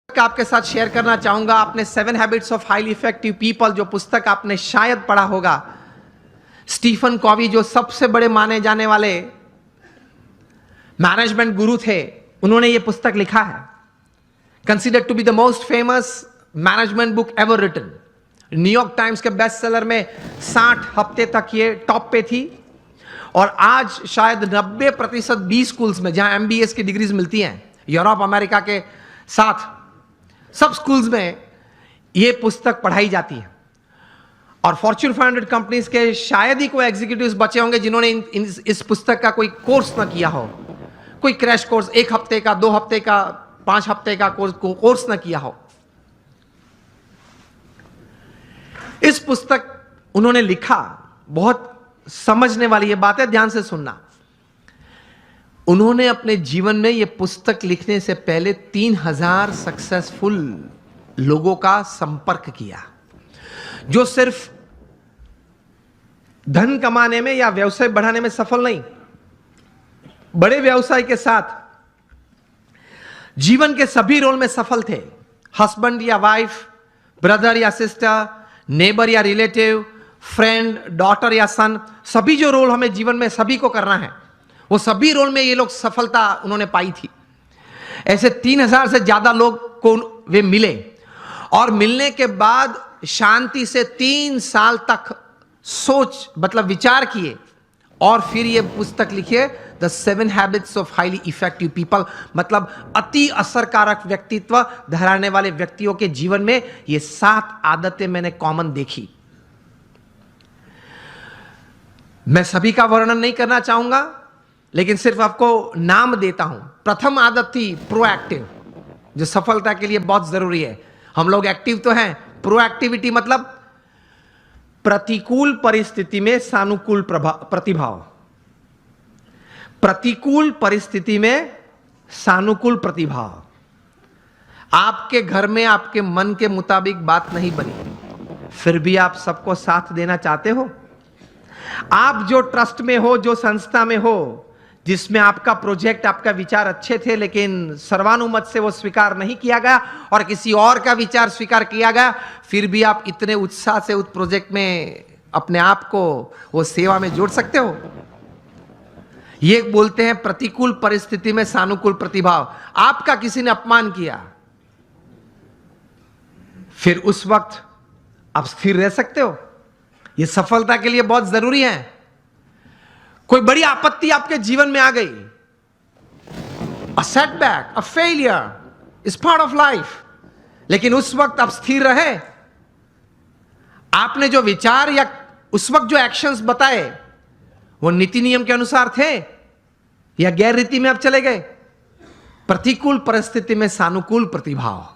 आपके साथ शेयर करना चाहूंगा। आपने 7 habits of highly effective people जो पुस्तक आपने शायद पढ़ा होगा, स्टीफन कॉवी जो सबसे बड़े माने जाने वाले मैनेजमेंट गुरु थे, उन्होंने यह पुस्तक लिखा है। Considered to be the most famous management book ever written. New York Times के बेस्ट सेलर में 60 हफ्ते तक ये टॉप पे थी और आज शायद 90% बी स्कूल्स में जहां MBA की डिग्रीज मिलती हैं यूरोप अमेरिका के साथ सब स्कूल्स में ये पुस्तक पढ़ाई जाती है। और फॉर्च्यून 500 कंपनीज के शायद ही कोई एग्जीक्यूटिव्स बचे होंगे जिन्होंने इस पुस्तक का कोई कोर्स ना किया हो, कोई क्रैश कोर्स 1 हफ्ते का, 2 हफ्ते का, 5 हफ्ते का कोर्स ना किया हो। इस पुस्तक उन्होंने लिखा, बहुत समझने वाली ये बात है, ध्यान से सुनना। उन्होंने अपने जीवन में यह पुस्तक लिखने से पहले 3000 सक्सेसफुल लोगों का संपर्क किया, जो सिर्फ धन कमाने में या व्यवसाय बढ़ाने में सफल नहीं, बड़े व्यवसाय के साथ जीवन के सभी रोल में सफल थे। हस्बैंड या वाइफ, ब्रदर या सिस्टर, नेबर या रिलेटिव, फ्रेंड, डॉटर या सन, सभी जो रोल हमें जीवन में सभी को करना है, वो सभी रोल में ये लोग सफलता उन्होंने पाई थी। ऐसे 3000 से ज्यादा लोग को वे मिले और मिलने के बाद शांति से 3 साल तक सोच मतलब विचार किए और फिर ये पुस्तक लिखिए, the 7 habits of highly effective people. मतलब अति असरकारक व्यक्तित्व धराने वाले व्यक्तियों के जीवन में ये 7 आदतें मैंने कॉमन देखी। मैं सभी का वर्णन नहीं करना चाहूंगा, लेकिन सिर्फ आपको नाम देता हूं। प्रथम आदत थी प्रोएक्टिव, जो सफलता के लिए बहुत जरूरी है। हम लोग एक्टिव तो हैं, प्रोएक्टिविटी मतलब प्रतिकूल परिस्थिति में सानुकूल प्रतिभाव। प्रतिकूल परिस्थिति में सानुकूल प्रतिभाव। आपके घर में आपके मन के मुताबिक बात नहीं बनी, फिर भी आप सबको साथ देना चाहते हो। आप जो ट्रस्ट में हो, जो संस्था में हो, जिसमें आपका प्रोजेक्ट, आपका विचार अच्छे थे, लेकिन सर्वानुमत से वो स्वीकार नहीं किया गया और किसी और का विचार स्वीकार किया गया, फिर भी आप इतने उत्साह से उस प्रोजेक्ट में अपने आप को वो सेवा में जोड़ सकते हो। ये बोलते हैं प्रतिकूल परिस्थिति में सानुकूल प्रतिभाव। आपका किसी ने अपमान किया, फिर उस वक्त आप स्थिर रह सकते हो। ये सफलता के लिए बहुत जरूरी है। कोई बड़ी आपत्ति आपके जीवन में आ गई, a setback, a failure is part of life, लेकिन उस वक्त आप स्थिर रहे। आपने जो विचार या उस वक्त जो एक्शंस बताए वो नीति नियम के अनुसार थे या गैर रीति में आप चले गए। प्रतिकूल परिस्थिति में सानुकूल प्रतिभाव।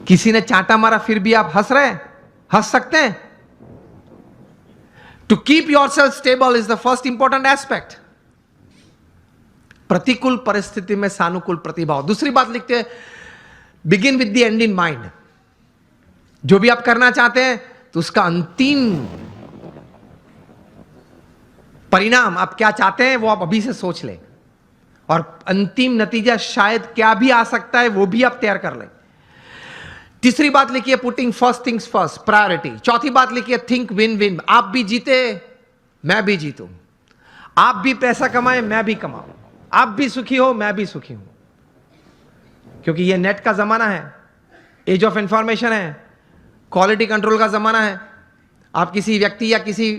किसी ने चांटा मारा, फिर भी आप हंस सकते हैं। To keep yourself stable is the first important aspect. प्रतिकूल परिस्थिति में सानुकूल प्रतिभाव। दूसरी बात लिखते हैं, begin with the end in mind. जो भी आप करना चाहते हैं तो उसका अंतिम परिणाम आप क्या चाहते हैं वो आप अभी से सोच लें, और अंतिम नतीजा शायद क्या भी आ सकता है वो भी आप तैयार कर लें। तीसरी बात लिखिए, putting first things first, priority. चौथी बात लिखिए, थिंक विन विन। आप भी जीते, मैं भी जीतूं। आप भी पैसा कमाए, मैं भी कमाऊं। आप भी सुखी हो, मैं भी सुखी हूं। क्योंकि ये नेट का जमाना है, एज ऑफ इंफॉर्मेशन है, क्वालिटी कंट्रोल का जमाना है। आप किसी व्यक्ति या किसी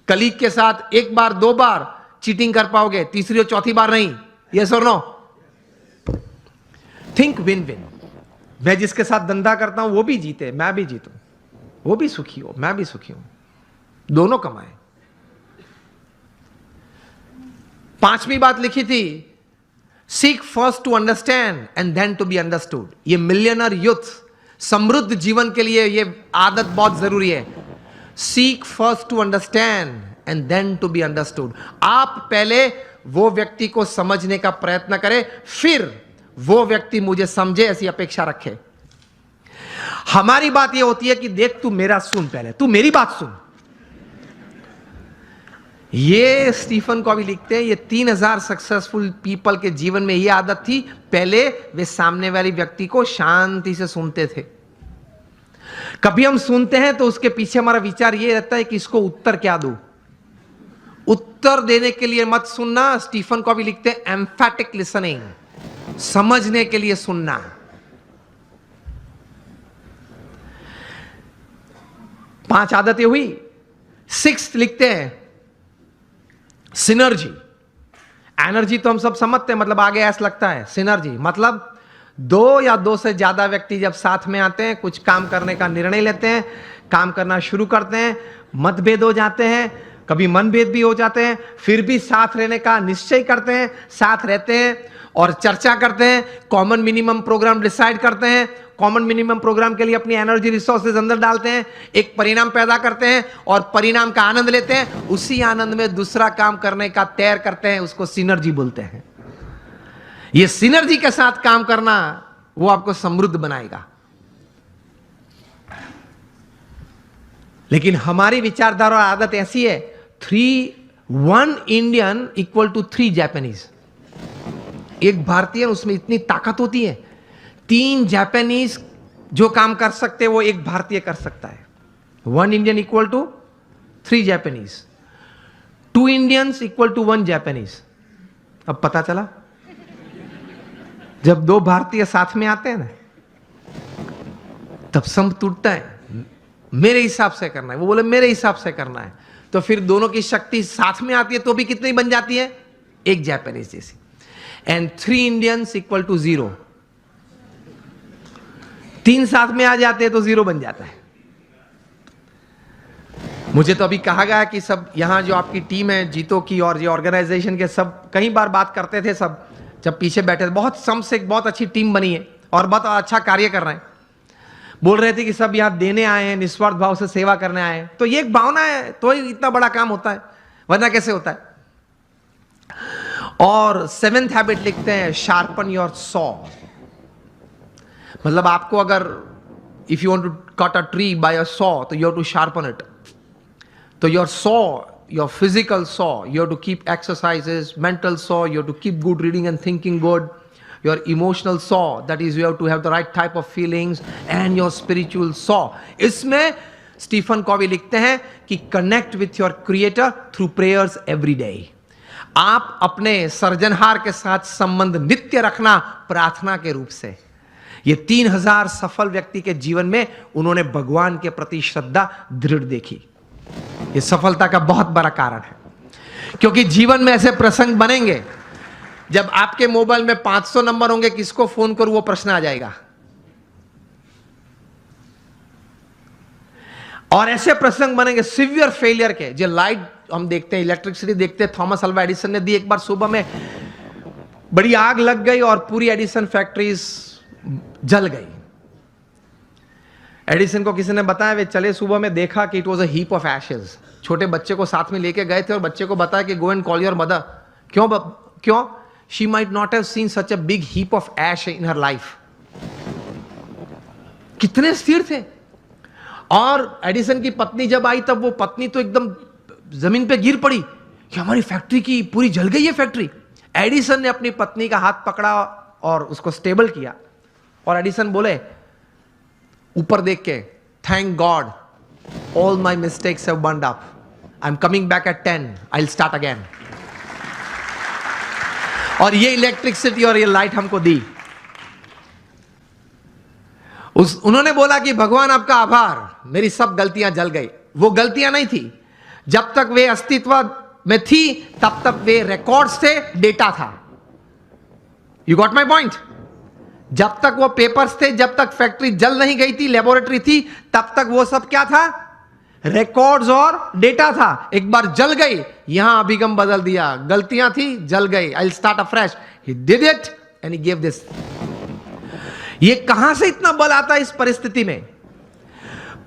कलीग के साथ 1 बार 2 बार चीटिंग कर पाओगे, तीसरी और चौथी बार नहीं। यस और नो? Think win win. मैं जिसके साथ धंधा करता हूं वो भी जीते, मैं भी जीतूं। वो भी सुखी हो, मैं भी सुखी हूं, दोनों कमाए। 5वीं बात लिखी थी, seek first to understand and then to be understood. ये मिलियनर यूथ समृद्ध जीवन के लिए ये आदत बहुत जरूरी है। Seek first to understand and then to be understood. आप पहले वो व्यक्ति को समझने का प्रयत्न करें, फिर वो व्यक्ति मुझे समझे, ऐसी अपेक्षा रखे। हमारी बात ये होती है कि देख, तू मेरा सुन, पहले तू मेरी बात सुन। ये स्टीफन कॉवी लिखते हैं, ये 3000 सक्सेसफुल पीपल के जीवन में ये आदत थी। पहले वे सामने वाले व्यक्ति को शांति से सुनते थे। कभी हम सुनते हैं तो उसके पीछे हमारा विचार ये रहता है कि इसको उत्तर क्या दूं। उत्तर देने के लिए मत सुनना। स्टीफन कॉवी लिखते हैं एम्फैटिक लिसनिंग, समझने के लिए सुनना। पांच आदतें हुई। 6 लिखते हैं सिनर्जी। एनर्जी तो हम सब समझते हैं, मतलब आगे ऐसा लगता है। सिनर्जी मतलब 2 या 2 से ज्यादा व्यक्ति जब साथ में आते हैं, कुछ काम करने का निर्णय लेते हैं, काम करना शुरू करते हैं, मतभेद हो जाते हैं, कभी मनभेद भी हो जाते हैं, फिर भी साथ रहने का निश्चय करते हैं, साथ रहते हैं और चर्चा करते हैं, कॉमन मिनिमम प्रोग्राम डिसाइड करते हैं, कॉमन मिनिमम प्रोग्राम के लिए अपनी एनर्जी रिसोर्सेज अंदर डालते हैं, एक परिणाम पैदा करते हैं और परिणाम का आनंद लेते हैं। उसी आनंद में दूसरा काम करने का तैयार करते हैं, उसको सिनर्जी बोलते हैं। ये सिनर्जी के साथ काम करना वो आपको समृद्ध बनाएगा। लेकिन हमारी विचारधारा और आदत ऐसी है, 1 इंडियन इक्वल टू 3 जापानीज। एक भारतीय, उसमें इतनी ताकत होती है, 3 जापानीज जो काम कर सकते हैं वो एक भारतीय कर सकता है। 1 Indian equal to 3 Japanese, 2 Indians equal to 1 Japanese. अब पता चला, जब 2 भारतीय साथ में आते हैं ना, तब संप टूटता है। मेरे हिसाब से करना है, वो बोले मेरे हिसाब से करना है, तो फिर दोनों की शक्ति साथ में आती है तो भी कितनी बन जाती है, एक जापानीज जैसी। And 3 Indians equal to 0। 3 साथ में आ जाते हैं तो 0 बन जाता है। मुझे तो अभी कहा गया कि सब यहां जो आपकी टीम है जीतो की और ये ऑर्गेनाइजेशन के, सब कई बार बात करते थे, सब जब पीछे बैठे थे, बहुत सम से बहुत अच्छी टीम बनी है और बहुत अच्छा कार्य कर रहे हैं। बोल रहे थे कि सब यहां देने आए हैं, निस्वार्थ भाव से सेवा करने आए हैं। तो ये एक भावना है तो ही इतना बड़ा काम होता है, वरना कैसे होता है। और 7th हैबिट लिखते हैं शार्पन योर सॉ। मतलब आपको अगर if you want to cut a tree by a saw तो you have to sharpen it. तो your saw, your physical saw, you have to keep exercises, mental saw, you have to keep good reading and thinking good. Your emotional saw, that is you have to have the right type of feelings, and your spiritual saw. इसमें Stephen Covey लिखते हैं कि connect with your creator through prayers every day. आप अपने सर्जनहार के साथ संबंध नित्य रखना प्रार्थना के रूप से। ये 3000 सफल व्यक्ति के जीवन में उन्होंने भगवान के प्रति श्रद्धा दृढ़ देखी। ये सफलता का बहुत बड़ा कारण है, क्योंकि जीवन में ऐसे प्रसंग बनेंगे जब आपके मोबाइल में 500 नंबर होंगे, किसको फोन करूं वो प्रश्न आ जाएगा। और ऐसे प्रसंग बनेंगे सिवियर फेलियर के, जो लाइट हम देखते हैं, इलेक्ट्रिसिटी देखते हैं, थॉमस अल्वा एडिसन ने दी। एक बार सुबह में बड़ी आग लग गई और पूरी एडिसन फैक्ट्रीज जल गई। एडिसन को किसी ने बताया, वे चले सुबह में, देखा कि it was a heap of Ashes. छोटे बच्चे को साथ में लेके गए थे और बच्चे को बताया कि go and call your mother. क्यों? She might not have seen such a big heap of ash in her life. कितने स्थिर थे। और एडिसन की पत्नी जब आई, तब वो पत्नी तो एकदम जमीन पे गिर पड़ी कि हमारी फैक्ट्री की पूरी जल गई है फैक्ट्री। एडिसन ने अपनी पत्नी का हाथ पकड़ा और उसको स्टेबल किया। और एडिसन बोले ऊपर देख के, thank God all my mistakes have burned up, I am coming back at 10, I will start again. और ये इलेक्ट्रिसिटी और ये लाइट हमको दी। उन्होंने बोला कि भगवान आपका आभार, मेरी सब गलतियां जल गई। वो गलतियां नहीं थी, जब तक वे अस्तित्व में थी तब तक वे रिकॉर्ड्स थे, डेटा था। You got my point? जब तक वो पेपर्स थे, जब तक फैक्ट्री जल नहीं गई थी, लेबोरेटरी थी, तब तक वो सब क्या था? रिकॉर्ड्स और डेटा था। एक बार जल गई, यहां अभिगम बदल दिया, गलतियां थी, जल गई, I will start afresh. He did it and he give this. ये कहां से इतना बल आता है इस परिस्थिति में?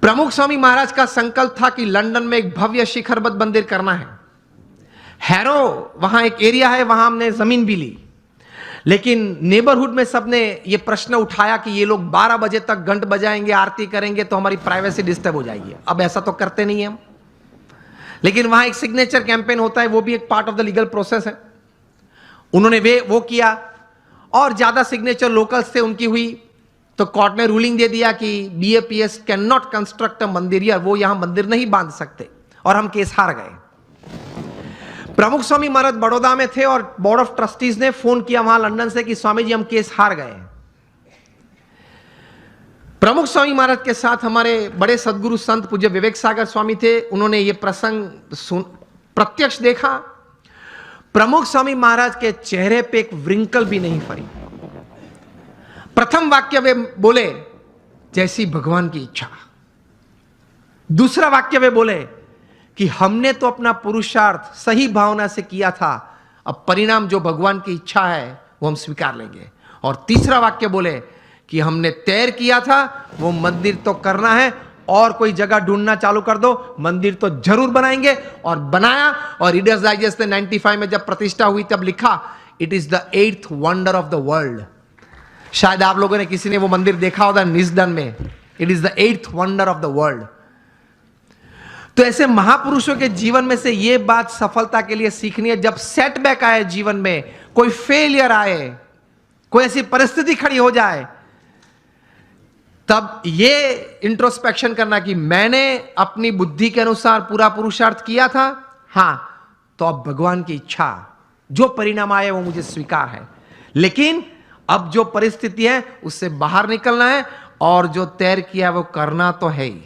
प्रमुख स्वामी महाराज का संकल्प था कि लंदन में एक भव्य शिखरबद्ध मंदिर करना है। हैरो वहां एक एरिया है, वहां हमने जमीन भी ली, लेकिन नेबरहुड में सबने ये प्रश्न उठाया कि ये लोग 12 बजे तक घंट बजाएंगे, आरती करेंगे तो हमारी प्राइवेसी डिस्टर्ब हो जाएगी। अब ऐसा तो करते नहीं हम। लेकिन वहां एक सिग्नेचर कैंपेन होता है, वो भी एक part of the legal process है। उन्होंने वो किया और ज्यादा सिग्नेचर लोकल्स थे उनकी हुई, तो कोर्ट ने रूलिंग दे दिया कि BAPS can not construct a मंदिर, या वो यहां मंदिर नहीं बांध सकते, और हम केस हार गए। प्रमुख स्वामी महाराज बड़ौदा में थे और बोर्ड ऑफ ट्रस्टीज ने फोन किया वहां लंदन से कि स्वामी जी हम केस हार गए। प्रमुख स्वामी महाराज के साथ हमारे बड़े सदगुरु संत पूज्य विवेक सागर स्वामी थे, उन्होंने ये प्रसंग प्रत्यक्ष देखा। प्रमुख स्वामी महाराज के चेहरे पे एक व्रिंकल भी नहीं फरी। प्रथम वाक्य वे बोले, जैसी भगवान की इच्छा। दूसरा वाक्य वे बोले कि हमने तो अपना पुरुषार्थ सही भावना से किया था, अब परिणाम जो भगवान की इच्छा है वो हम स्वीकार लेंगे। और तीसरा वाक्य बोले कि हमने तैर किया था, वो मंदिर तो करना है, और कोई जगह ढूंढना चालू कर दो, मंदिर तो जरूर बनाएंगे। और बनाया, और रीडर्स डाइजेस्ट ने 95 में जब प्रतिष्ठा हुई तब लिखा, it is the 8th wonder of the world. शायद आप लोगों ने किसी ने वो मंदिर देखा होगा निस्दन में, it is the 8th wonder of the world. तो ऐसे महापुरुषों के जीवन में से ये बात सफलता के लिए सीखनी है, जब सेटबैक आए जीवन में, कोई फेलियर आए, कोई ऐसी परिस्थिति खड़ी हो जाए, तब ये इंट्रोस्पेक्शन करना कि मैंने अपनी बुद्धि के अनुसार पूरा पुरुषार्थ किया था, हां, तो अब भगवान की इच्छा, जो परिणाम आए वो मुझे स्वीकार है, लेकिन अब जो परिस्थिति है उससे बाहर निकलना है, और जो तैर किया वो करना तो है ही।